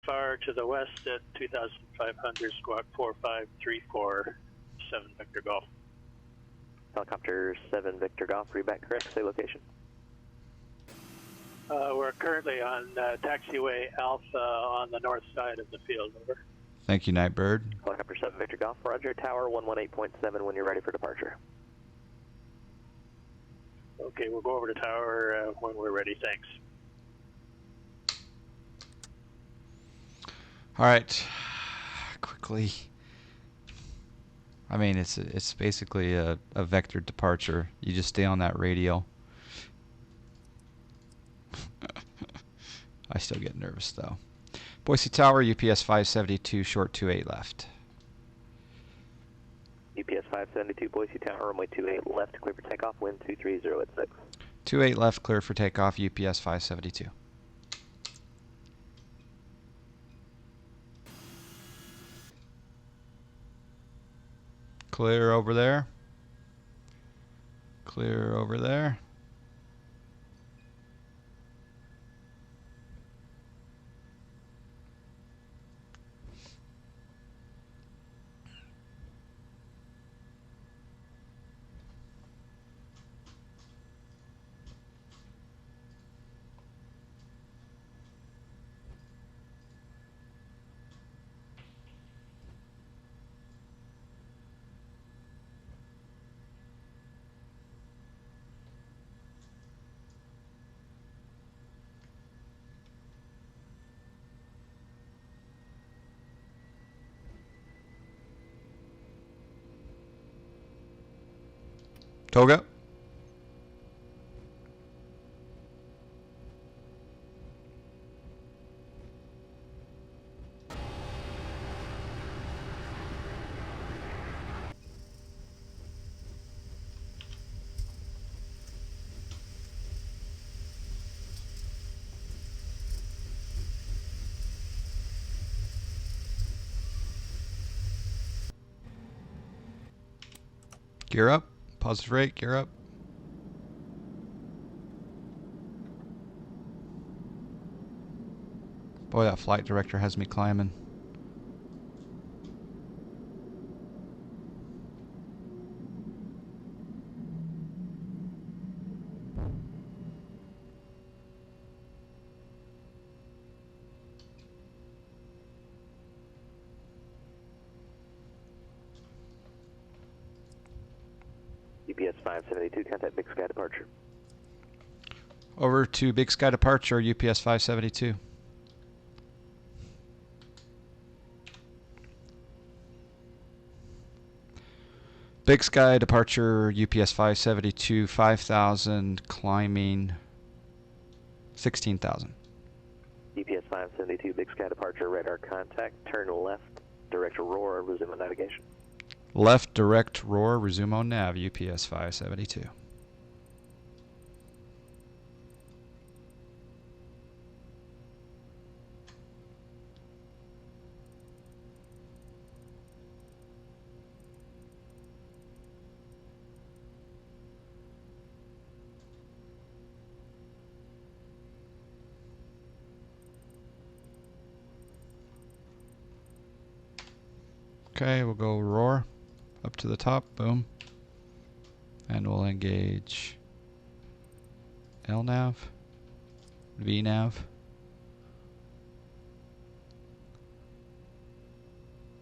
far to the west at 2,500, squawk 4534, 7 Victor Golf. Helicopter 7 Victor Golf, read back correct, say location. We're currently on taxiway Alpha on the north side of the field, over. Thank you, Nightbird. Helicopter 7 Victor Golf, roger, tower 118.7 when you're ready for departure. Okay, we'll go over to tower when we're ready, thanks. All right, quickly. I mean, it's basically a vector departure. You just stay on that radial. I still get nervous though. Boise Tower, UPS 572, short 28 left. UPS 572, Boise Tower, runway 28 left, clear for takeoff, wind 230 at 6. 28 left, clear for takeoff, UPS 572. Clear over there. Clear over there. Toga. Gear up. Positive rate, gear up. Boy, that flight director has me climbing. UPS 572, contact Big Sky departure. Over to Big Sky departure, UPS 572. Big Sky departure, UPS 572, 5,000, climbing 16,000. UPS 572, Big Sky departure, radar contact, turn left, direct Aurora, resume on navigation. Left direct roar, resume on nav, UPS 572. Okay, we'll go roar up to the top, boom, and we'll engage LNAV, VNAV,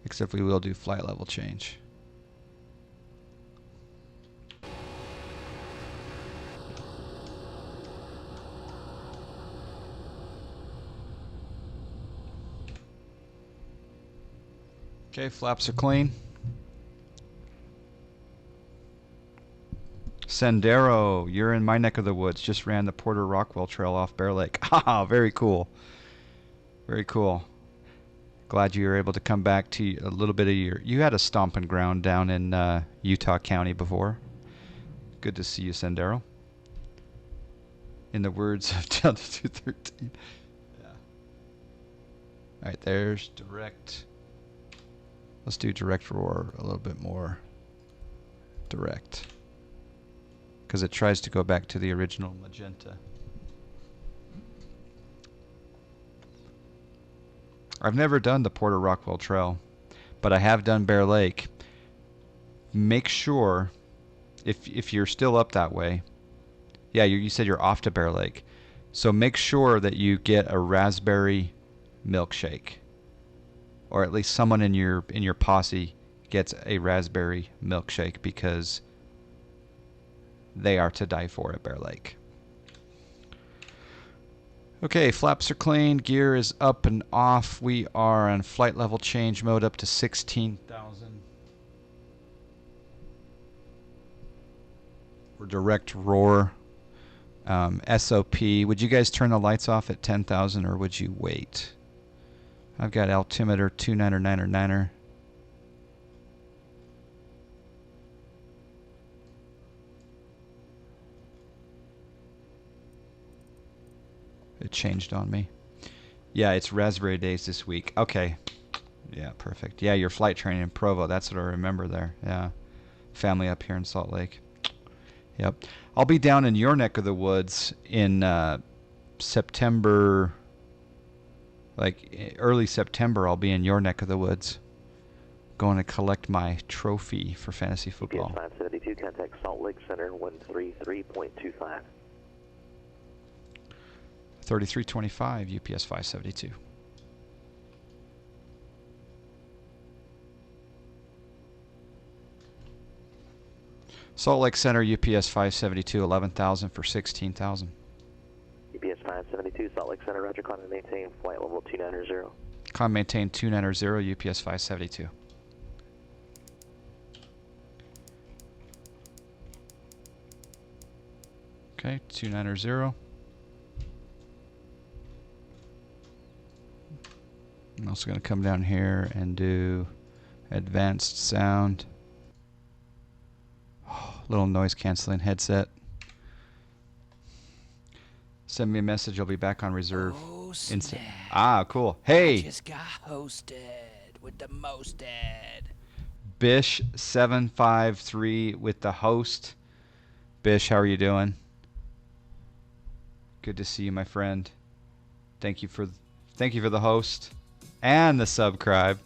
except we will do flight level change. Okay, flaps are clean. Sendero, you're in my neck of the woods. Just ran the Porter Rockwell Trail off Bear Lake. Haha, very cool. Very cool. Glad you were able to come back to a little bit of you had a stomping ground down in Utah County before. Good to see you, Sendero. In the words of Delta 213. Yeah. All right, there's direct. Let's do direct roar a little bit more direct, because it tries to go back to the original magenta. I've never done the Porter Rockwell Trail, but I have done Bear Lake. Make sure, if you're still up that way, yeah, you said you're off to Bear Lake, so make sure that you get a raspberry milkshake, or at least someone in your posse gets a raspberry milkshake, because they are to die for at Bear Lake. Okay, flaps are clean, gear is up and off. We are on flight level change mode up to 16,000. We're direct roar. SOP, would you guys turn the lights off at 10,000 or would you wait? I've got altimeter 29er. It changed on me. Yeah, it's Raspberry Days this week. Okay. Yeah, perfect. Yeah, your flight training in Provo. That's what I remember there. Yeah. Family up here in Salt Lake. Yep. I'll be down in your neck of the woods in September, like early September. I'll be in your neck of the woods going to collect my trophy for fantasy football. UPS 572, contact Salt Lake Center 133.25. 3325 UPS 572. Salt Lake Center UPS 572, 11,000 for 16,000. UPS 572, Salt Lake Center, roger, climb and maintain flight level 290. Climb maintain 290 UPS 572. Okay, 290. I'm also going to come down here and do advanced sound. Little noise canceling headset. Send me a message. I'll be back on reserve. Oh, snap. Ah, cool. Hey, I just got hosted with the mosted. Bish 753 with the host. Bish, how are you doing? Good to see you, my friend. Thank you for the host and the subscribe.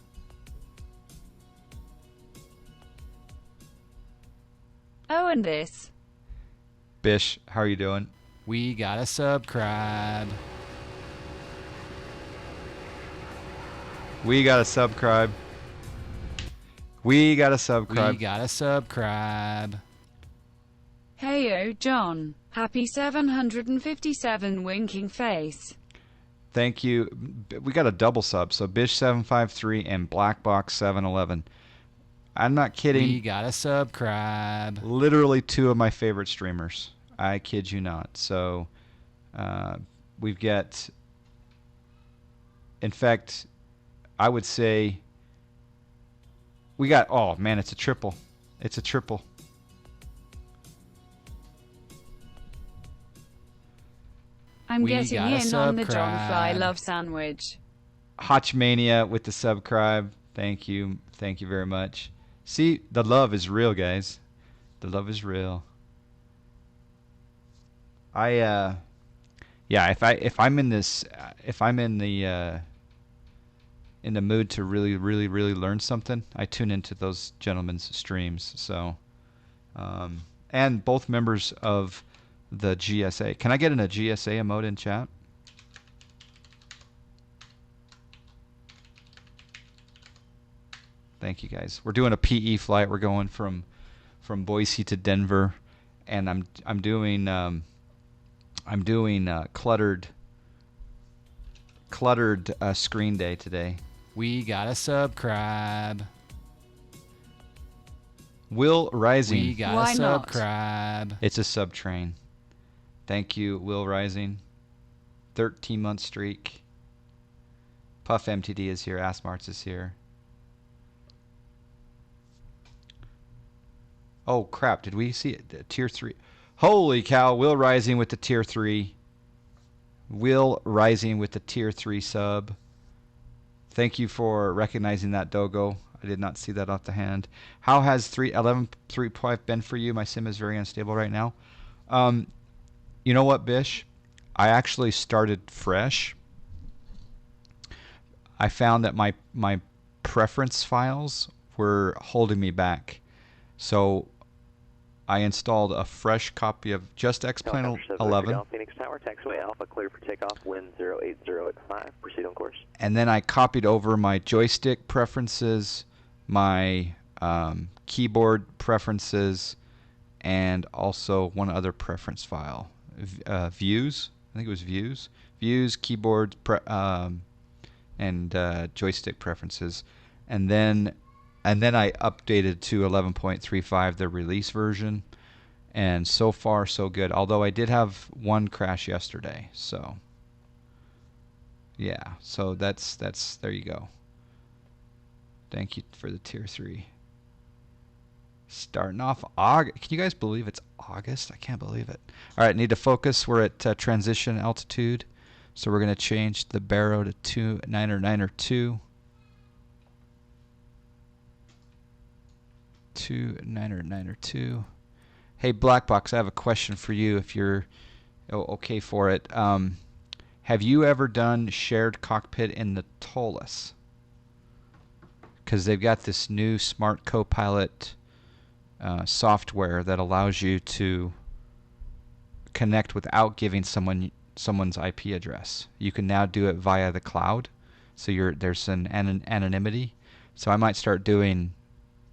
Oh, and this. Bish, how are you doing? We gotta subscribe. We got to subscribe. We got to subscribe. We gotta subscribe. Heyo, John. Happy 757 winking face. Thank you. We got a double sub. So Bish 753 and Blackbox 711. I'm not kidding. We gotta subscribe. Literally two of my favorite streamers. I kid you not. So we've got, in fact, I would say we got, oh man, it's a triple. It's a triple. I'm We getting gotta in on the John subscribe. Fry love sandwich. Hotchmania with the subscribe. Thank you. Thank you very much. See, the love is real, guys. The love is real. Yeah, if I'm in this, if I'm in the mood to really learn something, I tune into those gentlemen's streams. So, and both members of the GSA. Can I get in a GSA emote in chat? Thank you, guys. We're doing a PE flight. We're going from Boise to Denver, and I'm doing cluttered screen day today. We gotta subscribe. Will Rising. We gotta Why not? subscribe. It's a sub train. Thank you, Will Rising. 13-month streak. Puff MTD is here. Asmarts is here. Oh crap! Did we see it? Tier 3. Holy cow! Will Rising with the tier 3. Will Rising with the tier 3 sub. Thank you for recognizing that, Dogo. I did not see that off the hand. How has 11.3 been for you? My sim is very unstable right now. You know what, Bish? I actually started fresh. I found that my preference files were holding me back. So I installed a fresh copy of just X-Plane Helicopter 7 11. Victor Phoenix Tower, taxiway Alpha, clear for takeoff, wind 080 at 5, proceed on course. And then I copied over my joystick preferences, my keyboard preferences, and also one other preference file. Views, I think it was views. Views, keyboard, and joystick preferences. And then I updated to 11.35, the release version. And so far, so good. Although I did have one crash yesterday, so yeah. So that's there you go. Thank you for the tier 3. Starting off August. Can you guys believe it's August? I can't believe it. All right, need to focus. We're at transition altitude, so we're going to change the baro to 2992. 2992. Hey, Black Box, I have a question for you if you're okay for it. Have you ever done shared cockpit in the TOLUS? Because they've got this new smart copilot software that allows you to connect without giving someone's IP address. You can now do it via the cloud, so there's an anonymity. So I might start doing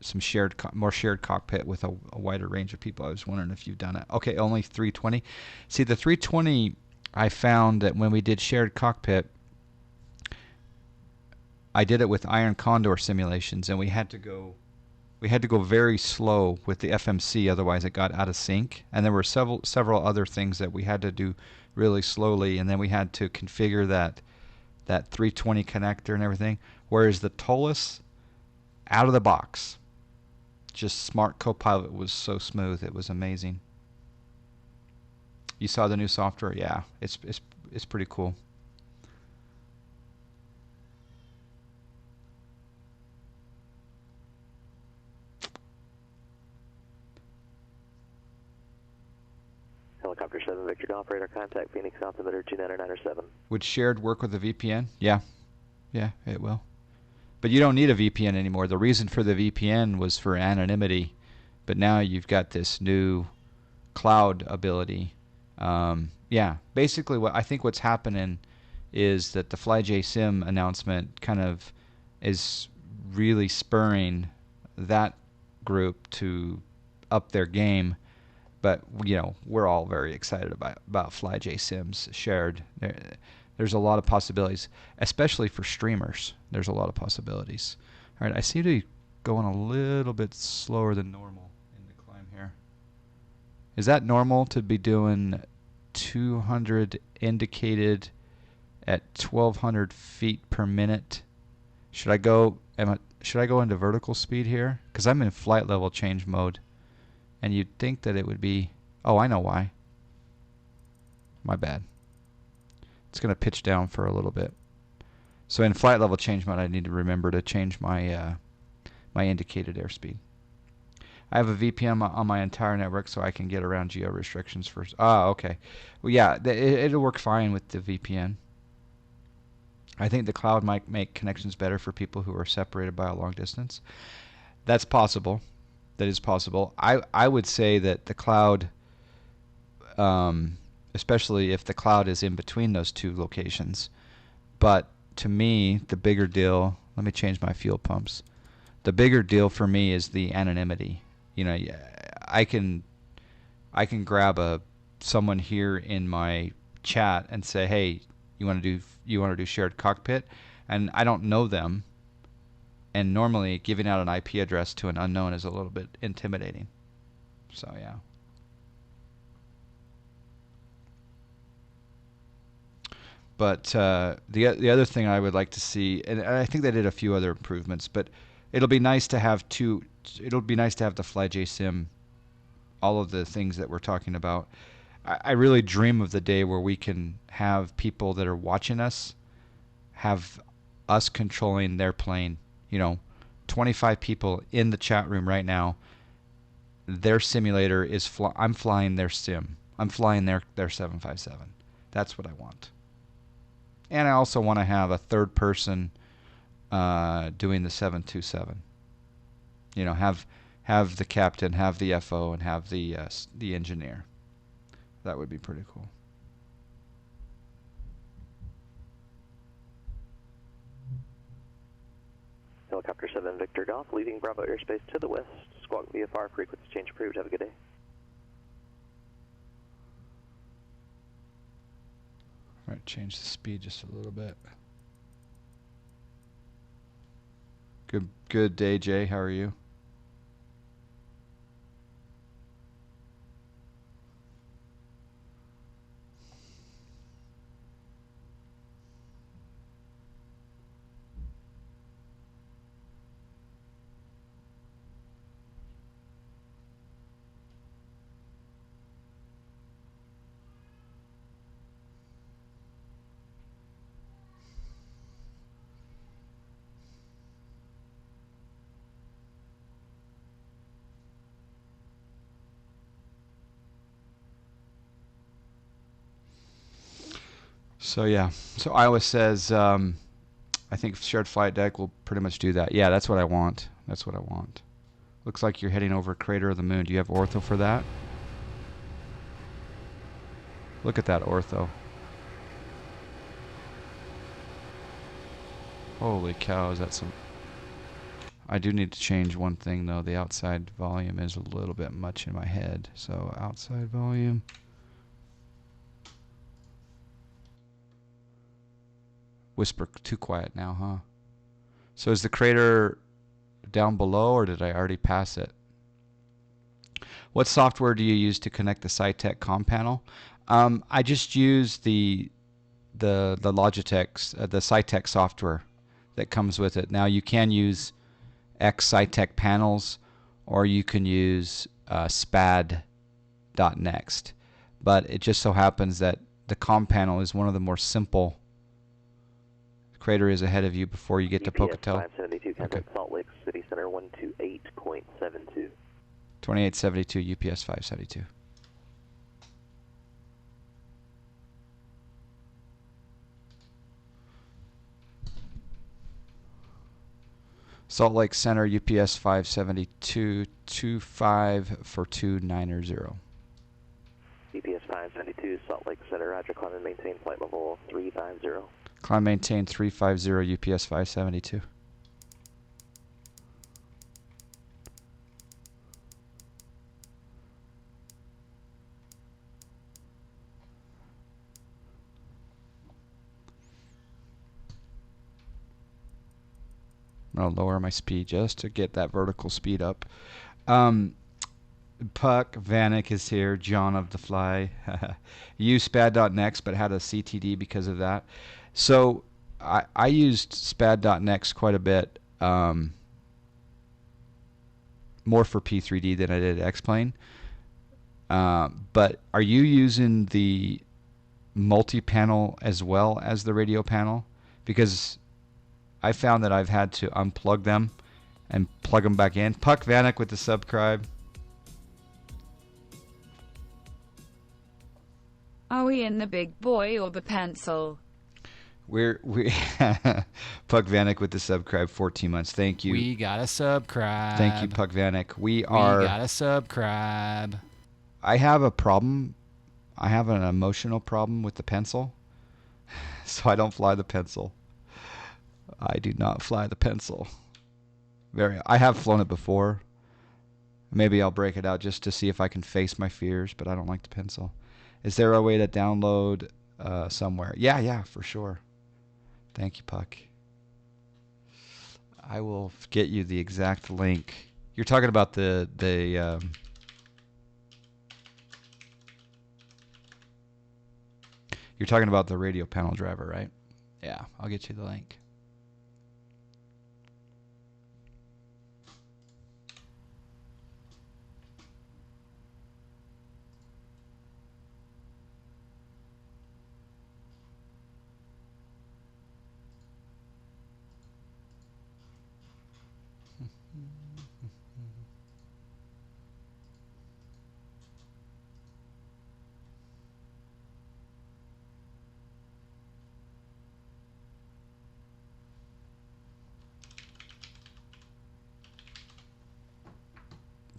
some more shared cockpit with a wider range of people. I was wondering if you've done it. Okay, only 320. See, the 320, I found that when we did shared cockpit, I did it with Iron Condor simulations, and we had to go very slow with the FMC, otherwise it got out of sync. And there were several other things that we had to do really slowly, and then we had to configure that 320 connector and everything. Whereas the TOLUS, out of the box, just smart copilot was so smooth. It was amazing. You saw the new software? Yeah, it's pretty cool. Helicopter 7 Victor Golf Radar, contact Phoenix altimeter 29907. Would shared work with a VPN? Yeah, it will. But you don't need a VPN anymore. The reason for the VPN was for anonymity, but now you've got this new cloud ability. Yeah, basically what's happening is that the FlyJSim announcement kind of is really spurring that group to up their game. But we're all very excited about FlyJSim's shared. There's a lot of possibilities, especially for streamers. There's a lot of possibilities. All right, I seem to be going a little bit slower than normal in the climb here. Is that normal to be doing 200 indicated at 1,200 feet per minute? Should I go into vertical speed here? Because I'm in flight level change mode, and you'd think that it would be. Oh, I know why. My bad. It's going to pitch down for a little bit. So in flight level change mode, I need to remember to change my my indicated airspeed. I have a VPN on my entire network, so I can get around geo restrictions first. Okay. Well, yeah, it'll work fine with the VPN. I think the cloud might make connections better for people who are separated by a long distance. That's possible. That is possible. I would say that the cloud, especially if the cloud is in between those two locations. But to me, the bigger deal, let me change my fuel pumps. The bigger deal for me is the anonymity. I can grab someone here in my chat and say, "Hey, you want to do shared cockpit?" And I don't know them. And normally giving out an IP address to an unknown is a little bit intimidating. So yeah. But the other thing I would like to see, and I think they did a few other improvements, but it'll be nice to have It'll be nice to have the FlyJSim, all of the things that we're talking about. I really dream of the day where we can have people that are watching us, have us controlling their plane. 25 people in the chat room right now. Their simulator is I'm flying their sim. I'm flying their 757. That's what I want. And I also want to have a third person doing the 727. You know, have the captain, have the FO, and have the engineer. That would be pretty cool. Helicopter 7 Victor Golf, leaving Bravo airspace to the west. Squawk VFR, frequency change approved. Have a good day. All right, change the speed just a little bit. Good day, Jay. How are you? So yeah, so Iowa says, I think shared flight deck will pretty much do that. Yeah, that's what I want. That's what I want. Looks like you're heading over Crater of the Moon. Do you have ortho for that? Look at that ortho. Holy cow, is that some... I do need to change one thing though. The outside volume is a little bit much in my head. So outside volume. Whisper too quiet now, huh? So is the crater down below, or did I already pass it? What software do you use to connect the SciTech Comm panel? I just use the Logitech's the SciTech software that comes with it. Now you can use X SciTech panels, or you can use spad.next. But it just so happens that the Comm panel is one of the more simple. Crater is ahead of you before you get to Pocatello. 572, contact Salt Lake City Center 128.72. 2872 UPS 572. Salt Lake Center UPS 572 25 for 290. UPS 572, Salt Lake Center, roger, climb and maintain flight level 350. Climb maintain 350 UPS 572. I'm going to lower my speed just to get that vertical speed up. Puck Vanek is here. John of the Fly. Used spad.next, but had a CTD because of that. So I used spad.next quite a bit, more for P3D than I did X-Plane. But are you using the multi-panel as well as the radio panel? Because I found that I've had to unplug them and plug them back in. Puck Vanek with the subscribe. Are we in the big boy or the pencil? We Puck Vanek with the subscribe, 14 months. Thank you. We got a subscribe. Thank you, Puck Vanek. We got a subscribe. I have a problem. I have an emotional problem with the pencil, so I don't fly the pencil. I do not fly the pencil. I have flown it before. Maybe I'll break it out just to see if I can face my fears, but I don't like the pencil. Is there a way to download somewhere? Yeah, for sure. Thank you, Puck. I will get you the exact link. You're talking about the you're talking about the radio panel driver, right? Yeah, I'll get you the link.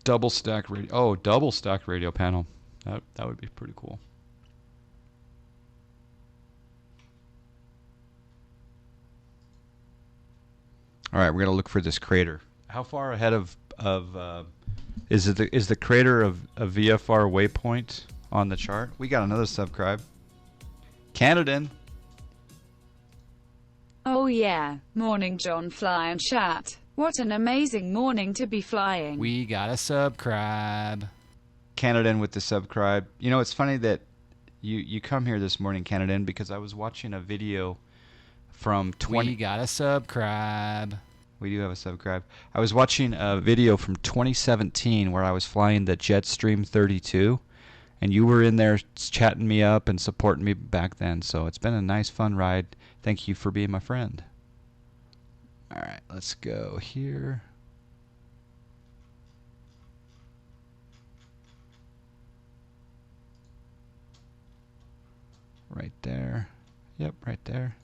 Double stack radio. Oh, double stack radio panel. That would be pretty cool. All right, we're gonna look for this crater. How far ahead of is the crater of a VFR waypoint on the chart? We got another subscribe. Canadan. Oh yeah, morning John Fly and chat. What an amazing morning to be flying. We got a subscribe. Canadan with the subscribe. You know, it's funny that you come here this morning, Canadan, because I was watching a video from 20. We got a subscribe. We do have a subscribe. I was watching a video from 2017 where I was flying the Jetstream 32, and you were in there chatting me up and supporting me back then. So it's been a nice, fun ride. Thank you for being my friend. All right, let's go here. Right there. Yep, right there.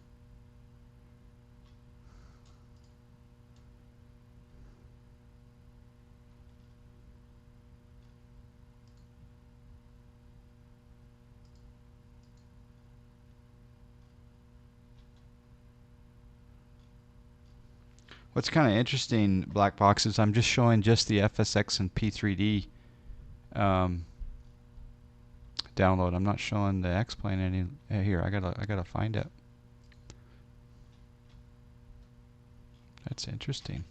What's kind of interesting, Black Box, is I'm just showing just the FSX and P3D download. I'm not showing the X-Plane any. Here, I gotta find it. That's interesting.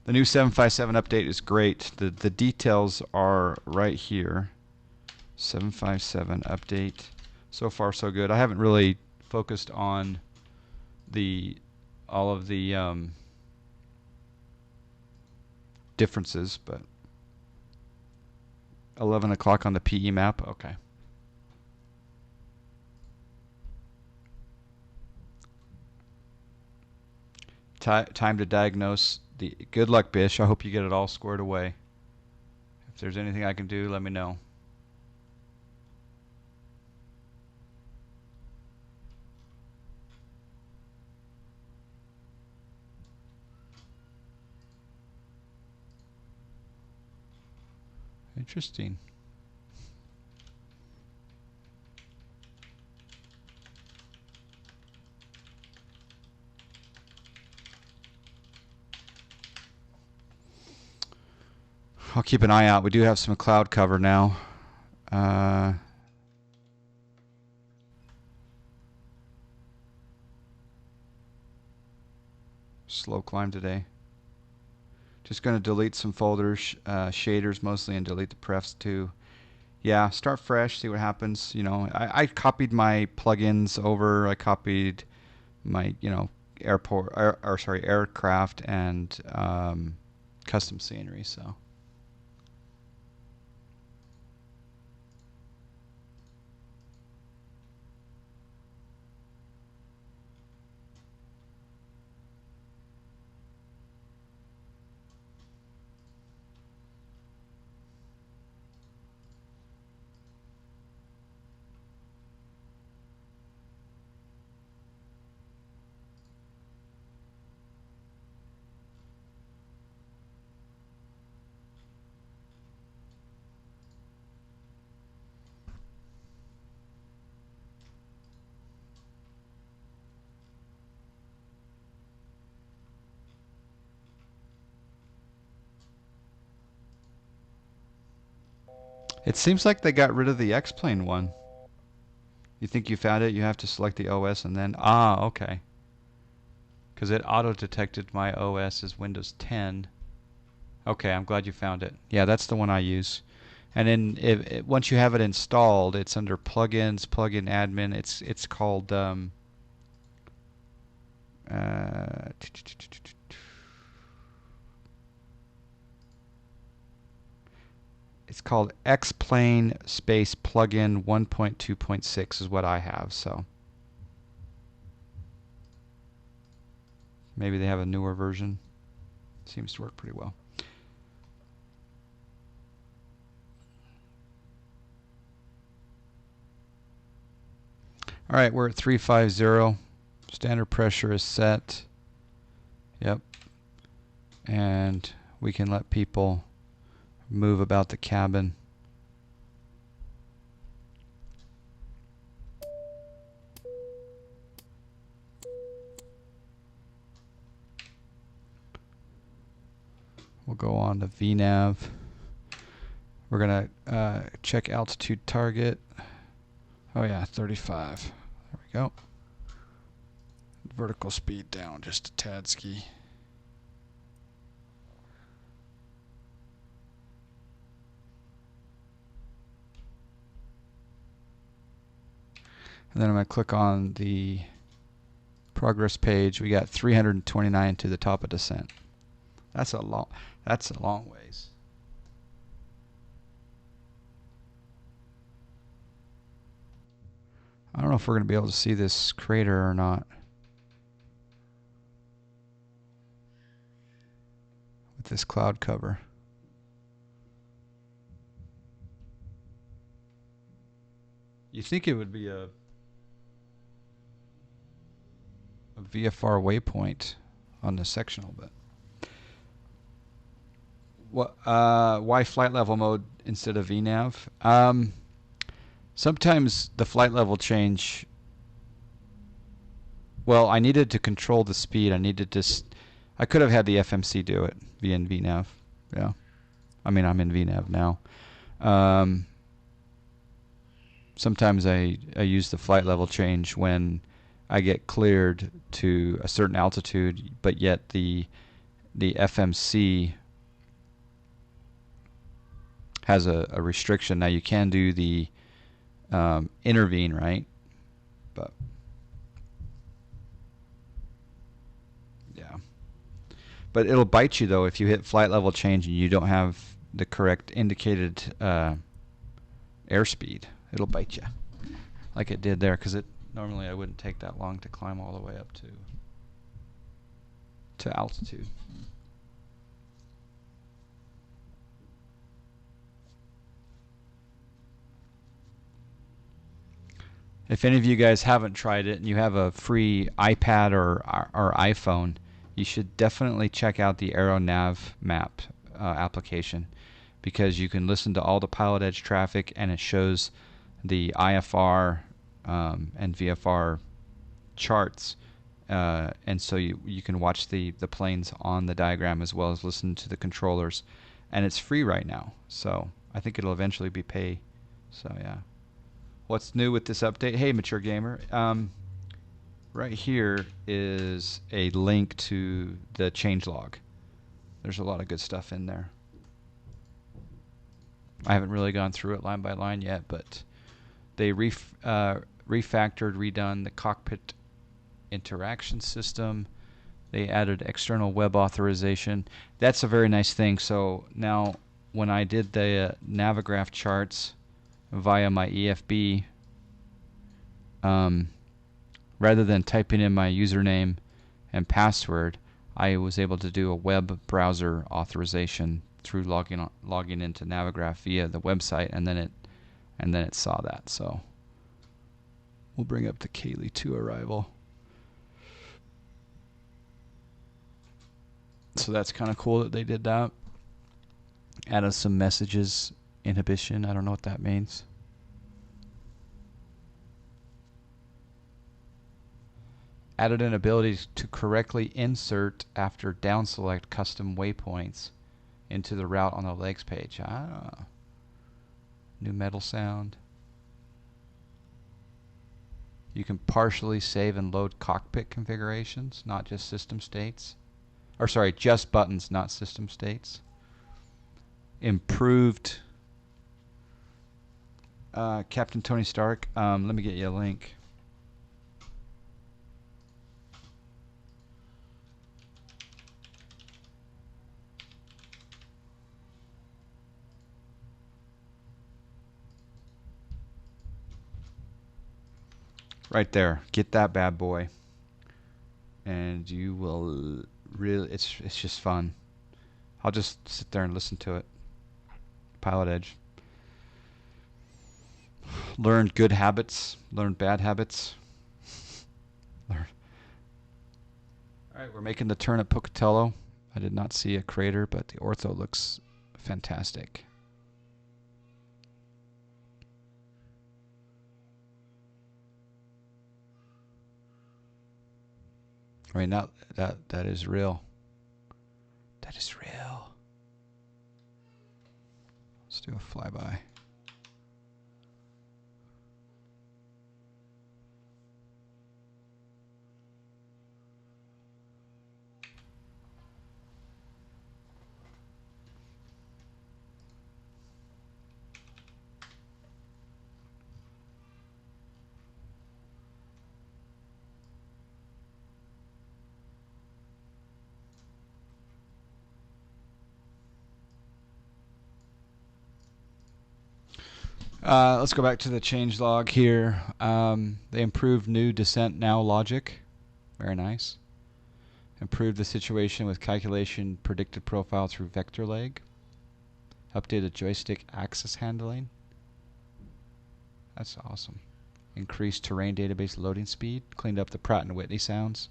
The new 757 update is great. The details are right here. 757 update. So far, so good. I haven't really focused on all of the differences, but 11 o'clock on the PE map. Okay. Time to diagnose the. Good luck, Bish. I hope you get it all squared away. If there's anything I can do, let me know. Interesting. I'll keep an eye out. We do have some cloud cover now. Slow climb today. Just going to delete some folders, shaders mostly, and delete the prefs too. Yeah, start fresh, see what happens. You know, I copied my plugins over. I copied my, aircraft and custom scenery. So. It seems like they got rid of the X-Plane one. You think you found it? You have to select the OS and then... Ah, okay. Because it auto-detected my OS as Windows 10. Okay, I'm glad you found it. Yeah, that's the one I use. And then once you have it installed, it's under Plugins, Plugin Admin. It's called... It's called X-Plane space plugin 1.2.6 is what I have, so maybe they have a newer version. Seems to work pretty well. All right, we're at 350. Standard pressure is set. Yep. and we can let people move about the cabin. We'll go on to VNav. We're going to check altitude target. Oh yeah, 35. There we go. Vertical speed down just a tad ski. And then I'm going to click on the progress page. We got 329 to the top of descent. That's a long ways. I don't know if we're going to be able to see this crater or not with this cloud cover. You think it would be a VFR waypoint on the sectional, but why flight level mode instead of VNav? Sometimes the flight level change. Well, I needed to control the speed. I could have had the FMC do it via VNav. Yeah, I mean I'm in VNav now. Sometimes I use the flight level change when I get cleared to a certain altitude, but yet the FMC has a restriction. Now you can do the intervene, right? But yeah, but it'll bite you though if you hit flight level change and you don't have the correct indicated airspeed. It'll bite you, like it did there, because normally I wouldn't take that long to climb all the way up to altitude. If any of you guys haven't tried it and you have a free iPad or iPhone, you should definitely check out the AeroNav map application, because you can listen to all the pilot edge traffic and it shows the IFR and VFR charts, and so you can watch the planes on the diagram as well as listen to the controllers, and it's free right now, so I think it'll eventually be paid. So yeah. What's new with this update? Hey, Mature Gamer. Right here is a link to the changelog. There's a lot of good stuff in there. I haven't really gone through it line by line yet, but they refactored, redone the cockpit interaction system. They added external web authorization. That's a very nice thing. So now when I did the Navigraph charts via my EFB, rather than typing in my username and password, I was able to do a web browser authorization through logging into Navigraph via the website, and then it saw that. So we'll bring up the Kaylee 2 arrival. So that's kind of cool that they did that. Added some messages inhibition. I don't know what that means. Added an ability to correctly insert after down select custom waypoints into the route on the legs page. Ah. New metal sound. You can partially save and load cockpit configurations, not just system states. Or sorry, just buttons, not system states. Improved Captain Tony Stark. Let me get you a link. Right there. Get that bad boy, and you will really. It's just fun. I'll just sit there and listen to it. Pilot Edge. Learn good habits. Learn bad habits. Learn. All right, we're making the turn at Pocatello. I did not see a crater, but the ortho looks fantastic. I mean, that is real. That is real. Let's do a flyby. Let's go back to the changelog here. They improved new descent now logic. Very nice. Improved the situation with calculation predicted profile through vector lag. Updated joystick axis handling. That's awesome. Increased terrain database loading speed. Cleaned up the Pratt and Whitney sounds.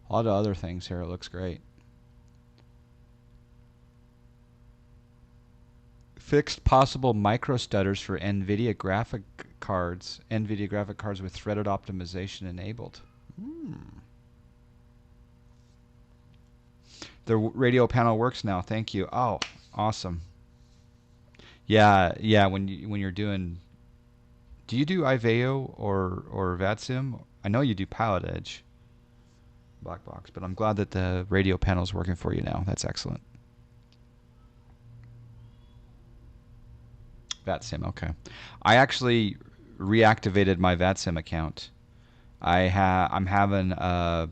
A lot of other things here. It looks great. Fixed possible micro stutters for NVIDIA graphic cards. NVIDIA graphic cards with threaded optimization enabled. The radio panel works now. Thank you. Oh, awesome. Yeah. When you're doing, do you do Iveo or VATSIM? I know you do Pilot Edge, Black Box, but I'm glad that the radio panel is working for you now. That's excellent. VATSIM, okay. I actually reactivated my VATSIM account. I'm having a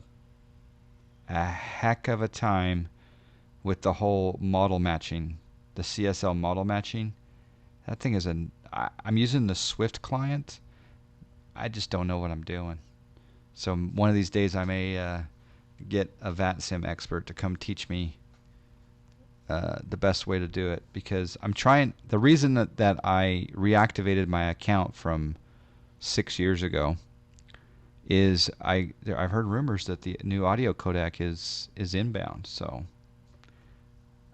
heck of a time with the whole model matching, the CSL model matching. That thing is I'm using the Swift client. I just don't know what I'm doing. So one of these days I may get a VATSIM expert to come teach me the best way to do it, because I'm trying. The reason that I reactivated my account from 6 years ago is I've heard rumors that the new audio codec is inbound. So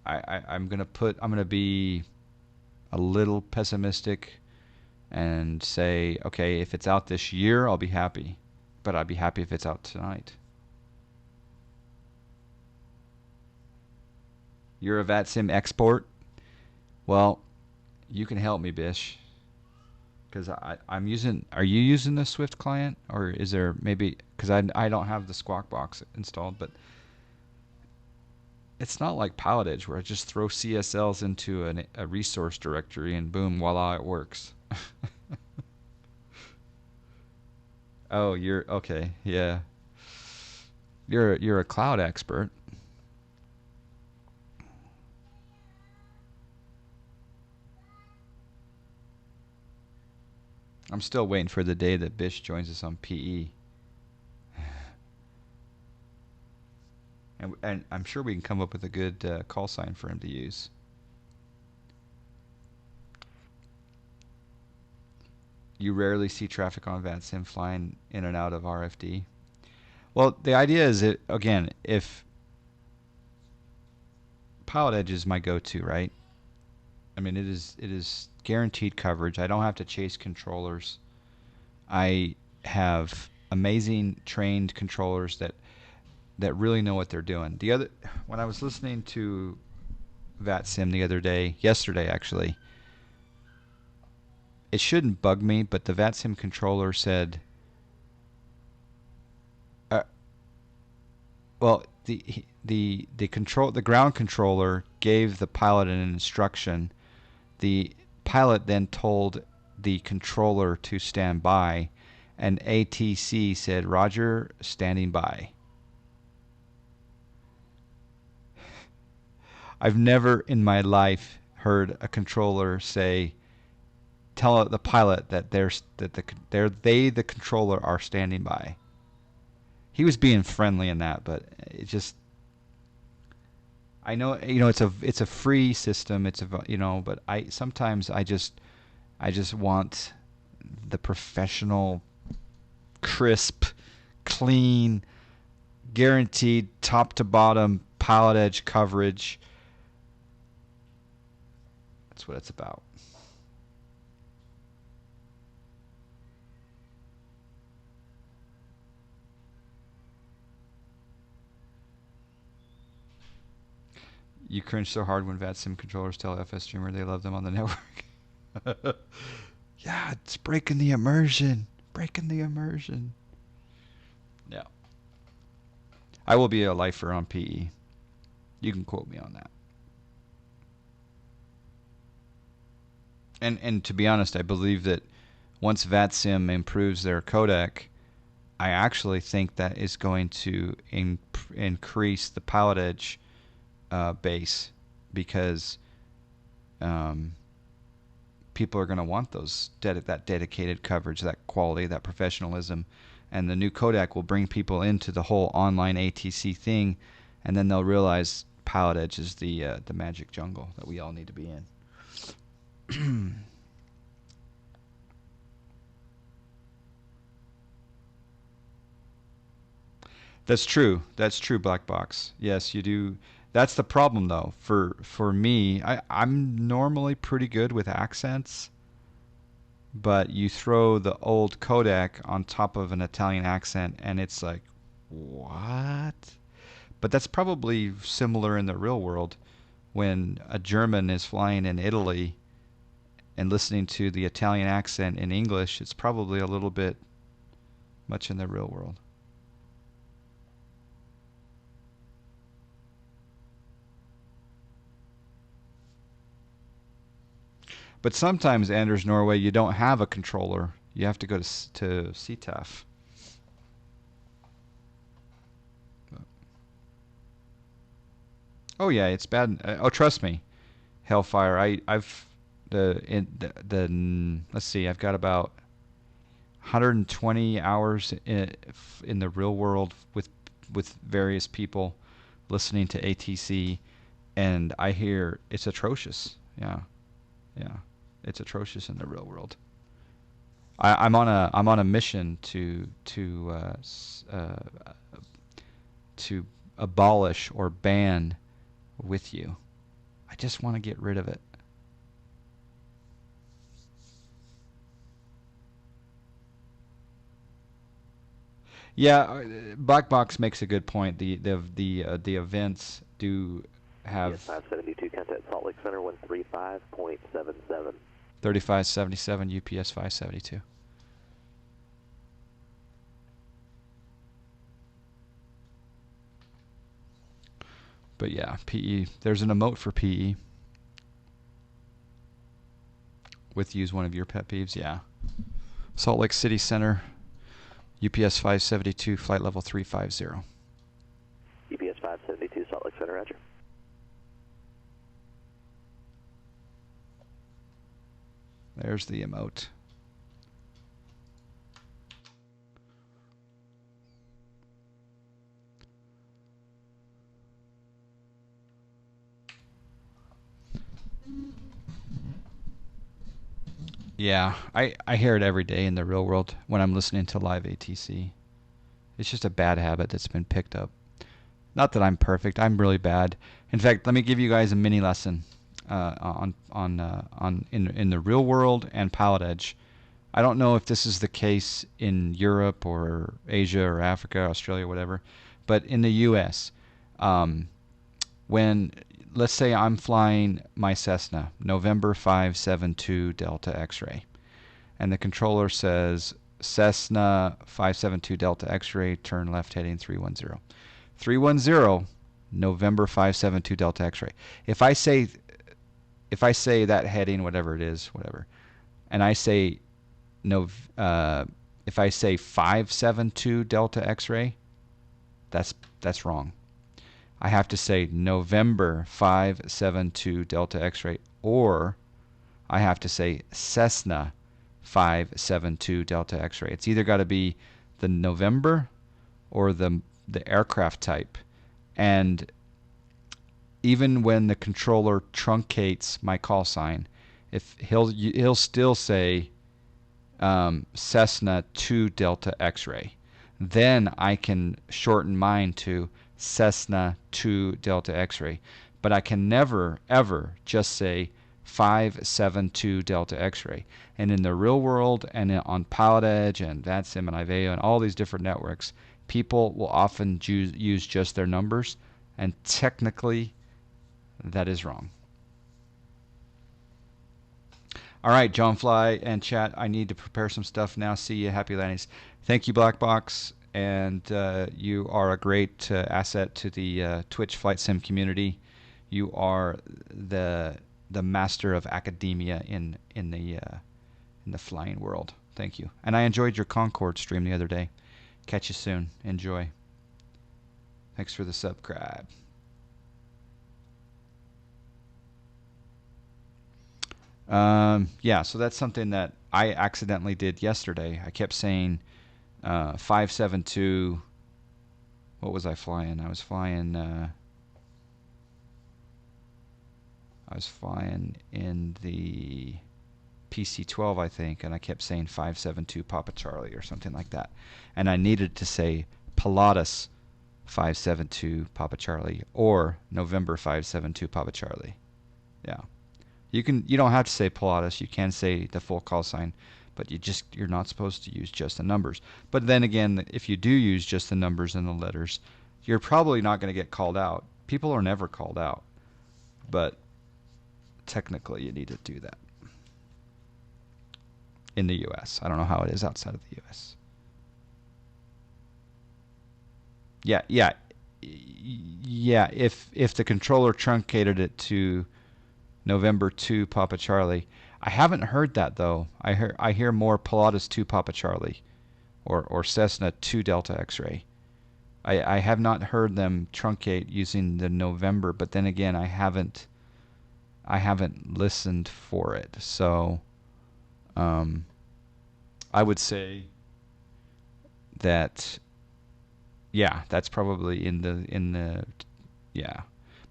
I'm gonna be a little pessimistic and say, okay, if it's out this year, I'll be happy, but I'd be happy if it's out tonight. You're a VATSIM export? Well, you can help me, Bish. Because I'm using... Are you using the Swift client? Or is there maybe... Because I don't have the Squawk Box installed, but... It's not like Pilot Edge, where I just throw CSLs into a resource directory and boom, voila, it works. Oh, you're... Okay, yeah. You're a cloud expert. I'm still waiting for the day that Bish joins us on PE. And I'm sure we can come up with a good call sign for him to use. You rarely see traffic on VATSIM flying in and out of RFD. Well, the idea is that, again, if Pilot Edge is my go-to, right? I mean, it is guaranteed coverage. I don't have to chase controllers. I have amazing trained controllers that really know what they're doing. When I was listening to VATSIM yesterday actually, it shouldn't bug me, but the VATSIM controller said, well, the ground controller gave the pilot an instruction. The pilot then told the controller to stand by, and ATC said, "Roger, standing by." I've never in my life heard a controller tell the pilot that the controller are standing by. He was being friendly in that, but it just, I know, it's a free system, but sometimes I just want the professional, crisp, clean, guaranteed top to bottom pilot edge coverage. That's what it's about. You cringe so hard when VATSIM controllers tell FS Streamer they love them on the network. Yeah, it's breaking the immersion. Breaking the immersion. Yeah. I will be a lifer on PE. You can quote me on that. And to be honest, I believe that once VATSIM improves their codec, I actually think that is going to increase the pilot edge base, because people are going to want those that dedicated coverage, that quality, that professionalism, and the new codec will bring people into the whole online ATC thing, and then they'll realize pilot edge is the magic jungle that we all need to be in. That's true. That's true, Black Box. Yes, you do. That's the problem, though. For me, I'm normally pretty good with accents, but you throw the old codec on top of an Italian accent, and it's like, what? But that's probably similar in the real world. When a German is flying in Italy and listening to the Italian accent in English, it's probably a little bit much in the real world. But sometimes, Anders Norway, you don't have a controller. You have to go to CTAF. Oh yeah, it's bad. Oh, trust me, Hellfire. I've let's see. I've got about 120 hours in the real world with various people listening to ATC, and I hear it's atrocious. Yeah. It's atrocious in the real world. I'm on a mission to abolish or ban with you. I just want to get rid of it. Yeah, Black Box makes a good point. The events do have 572 contact Salt Lake Center 135.77. 3577 UPS 572. But yeah, PE. There's an emote for PE. With use one of your pet peeves, yeah. Salt Lake City Center, UPS 572, flight level 350. UPS 572, Salt Lake Center, roger. There's the emote. Yeah, I hear it every day in the real world when I'm listening to live ATC. It's just a bad habit that's been picked up. Not that I'm perfect. I'm really bad. In fact, let me give you guys a mini lesson in the real world and pilot edge. I don't know if this is the case in Europe or Asia or Africa, Australia, whatever, but in the U.S., when, let's say I'm flying my Cessna, November 572 Delta X-ray, and the controller says, Cessna 572 Delta X-ray, turn left heading 310. 310, November 572 Delta X-ray. If I say that heading, whatever it is, whatever, and I say if I say 572 Delta X-ray, that's wrong. I have to say November 572 Delta X-ray, or I have to say Cessna 572 Delta X-ray. It's either got to be the November or the aircraft type. And even when the controller truncates my call sign, if he'll still say Cessna 2 Delta X-ray. then I can shorten mine to Cessna 2 Delta X-ray. But I can never, ever just say 572 Delta X-ray. And in the real world and on Pilot Edge and VATSIM and IVEO and all these different networks, people will often use just their numbers, and technically that is wrong. All right, John Fly and chat, I need to prepare some stuff now. See you. Happy landings. Thank you, Black Box. And you are a great asset to the Twitch Flight Sim community. You are the master of academia in the flying world. Thank you. And I enjoyed your Concorde stream the other day. Catch you soon. Enjoy. Thanks for the subscribe. Yeah, so that's something that I accidentally did yesterday. I kept saying 572. What was I flying? I was flying in the PC-12, I think, and I kept saying 572 Papa Charlie or something like that. And I needed to say Pilatus 572 Papa Charlie or November 572 Papa Charlie. Yeah. You don't have to say Pilatus. You can say the full call sign, but you're not supposed to use just the numbers. But then again, if you do use just the numbers and the letters, you're probably not going to get called out. People are never called out, but technically you need to do that in the U.S. I don't know how it is outside of the U.S. Yeah. If the controller truncated it to November 2 Papa Charlie. I haven't heard that though. I hear more Pilatus 2 Papa Charlie or Cessna 2 Delta X-ray. I have not heard them truncate using the November, but then again I haven't listened for it. So I would say that that's probably in the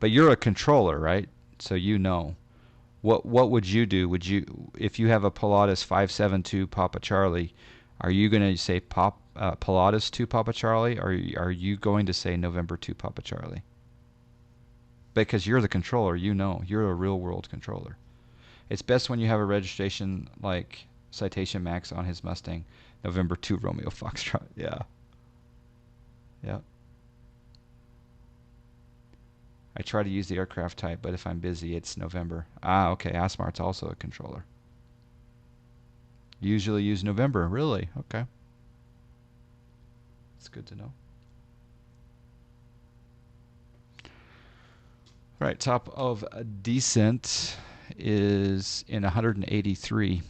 But you're a controller, right? So you know. What would you do? Would you, if you have a Pilatus 572 Papa Charlie, are you going to say Pilatus 2 Papa Charlie, or are you going to say November 2 Papa Charlie? Because you're the controller, you know. You're a real world controller. It's best when you have a registration like Citation Max on his Mustang, November 2 Romeo Foxtrot. Yeah. I try to use the aircraft type, but if I'm busy, it's November. Okay. Asmart's also a controller. Usually use November. Really? Okay. It's good to know. All right. Top of a descent is in 183.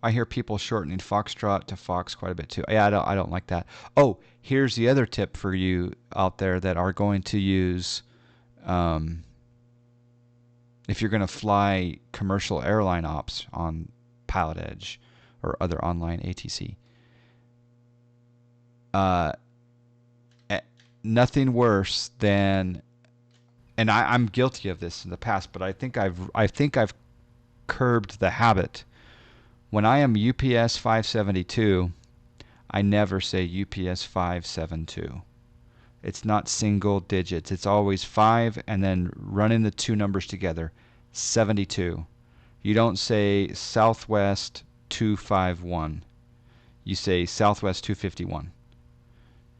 I hear people shortening Foxtrot to Fox quite a bit too. Yeah, I don't like that. Oh, here's the other tip for you out there that are going to use, if you're going to fly commercial airline ops on Pilot Edge or other online ATC. Nothing worse than, and I'm guilty of this in the past, but I think I've curbed the habit. When I am UPS 572, I never say UPS 572. It's not single digits. It's always 5 and then running the two numbers together, 72. You don't say Southwest 251. You say Southwest 251.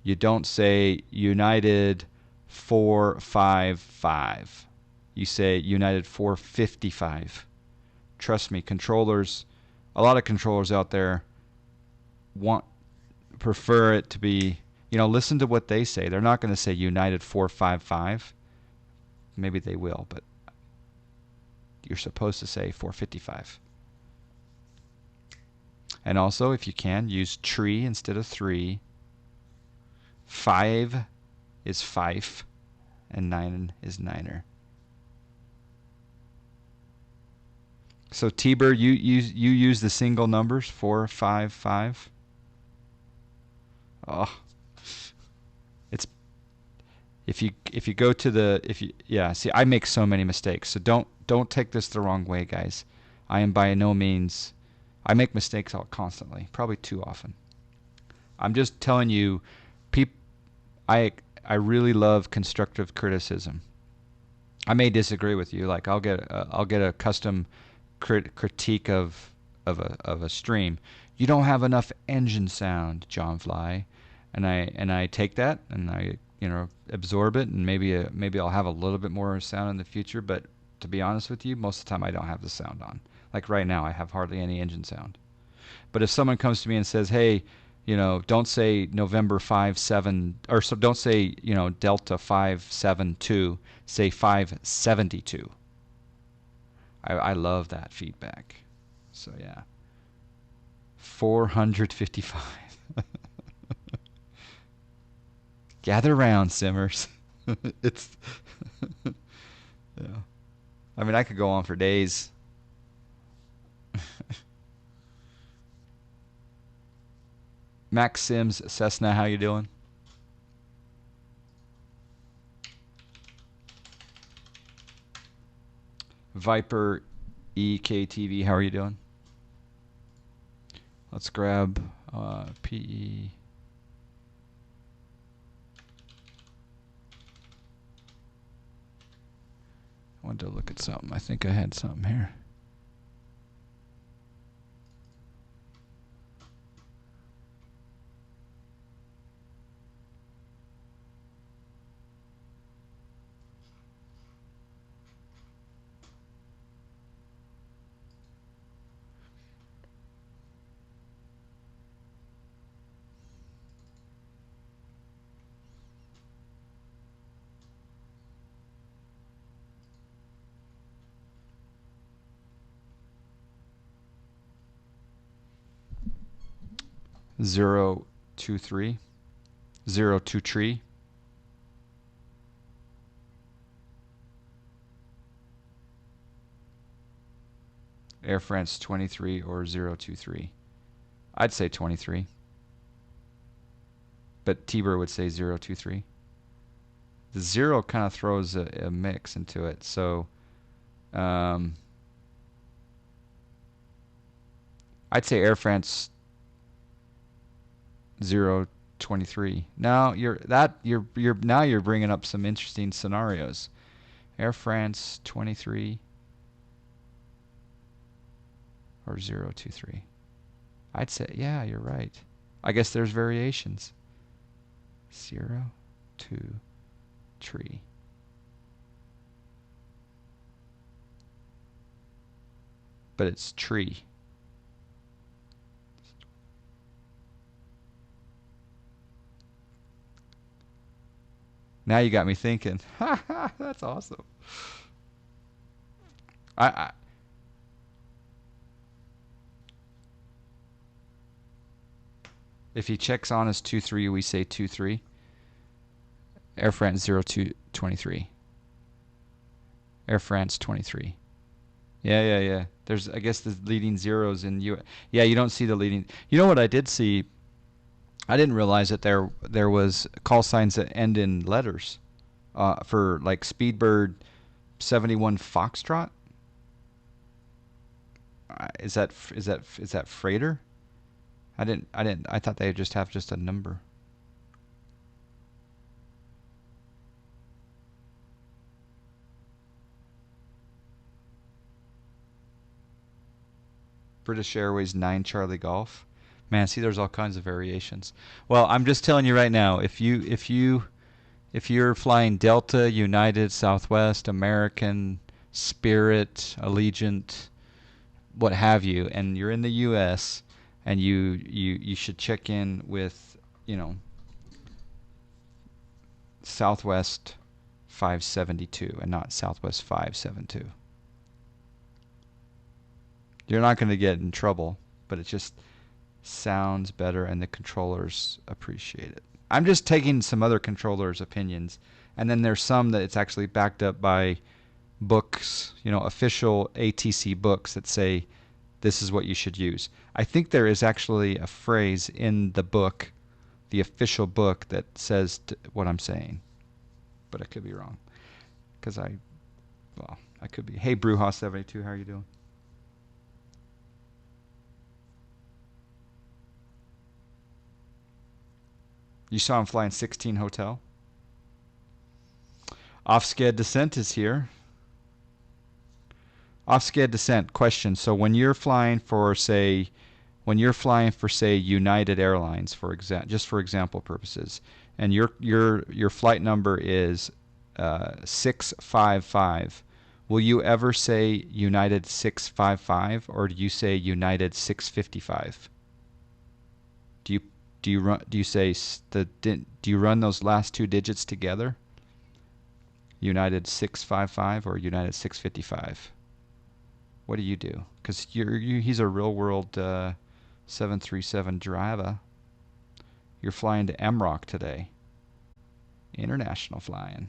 You don't say United 455. You say United 455. Trust me, controllers... A lot of controllers out there prefer it to be, listen to what they say. They're not going to say United 455. Maybe they will, but you're supposed to say 455. And also, if you can, use tree instead of 3. 5 is fife, and 9 is niner. So Tiber, you use the single numbers 4, 5, 5. Oh, if you go to the see, I make so many mistakes. So don't take this the wrong way, guys. I am by no means, I make mistakes constantly, probably too often. I'm just telling you, I really love constructive criticism. I may disagree with you. Like I'll get a custom critique of a stream. You don't have enough engine sound, John Fly, and I take that and I absorb it, and maybe I'll have a little bit more sound in the future. But to be honest with you, most of the time I don't have the sound on. Like right now, I have hardly any engine sound. But if someone comes to me and says, "Hey, don't say November 57, or so don't say Delta 572, say 572." I love that feedback. So yeah, 455. Gather round, Simmers. It's yeah. I mean, I could go on for days. Max Sims, Cessna, how you doing? Viper EKTV, how are you doing? Let's grab PE. I wanted to look at something. I think I had something here. Zero 2 tree. Air France 23 or 023. I'd say 23. But Tiber would say 023. The 0 kind of throws a mix into it. So I'd say Air France 023. Now you're bringing up some interesting scenarios. Air France 23 or 023. I'd say, yeah, you're right. I guess there's variations. 0, 2, tree. But it's tree. Now you got me thinking. That's awesome. If he checks on as 23, we say 23. Air France 0223. Air France 23. Yeah. There's, I guess, the leading zeros in you. Yeah, you don't see the leading. You know what I did see? I didn't realize that there was call signs that end in letters for like Speedbird 71 Foxtrot. Is that freighter? I thought they just have just a number. British Airways 9 Charlie Golf. Man, see, there's all kinds of variations. Well, I'm just telling you right now, if you're flying Delta, United, Southwest, American, Spirit, Allegiant, what have you, and you're in the U.S., and you should check in with, Southwest 572 and not Southwest 572. You're not going to get in trouble, but it just sounds better and the controllers appreciate it. I'm just taking some other controllers' opinions, and then there's some that it's actually backed up by books, official ATC books that say this is what you should use. I think there is actually a phrase in the book, the official book, that says what I'm saying. but I could be wrong. Because I could be. Hey, Brewhouse72, how are you doing? You saw him flying 16 Hotel? Off-sked Descent is here. Off-sked Descent, question. So when you're flying for, say, United Airlines, just for example purposes, and your flight number is 655, will you ever say United 655, or do you say United 655? Do you run those last two digits together? United 655 or United 655? What do you do? Because he's a real world 737 driver. You're flying to MROC today. International flying.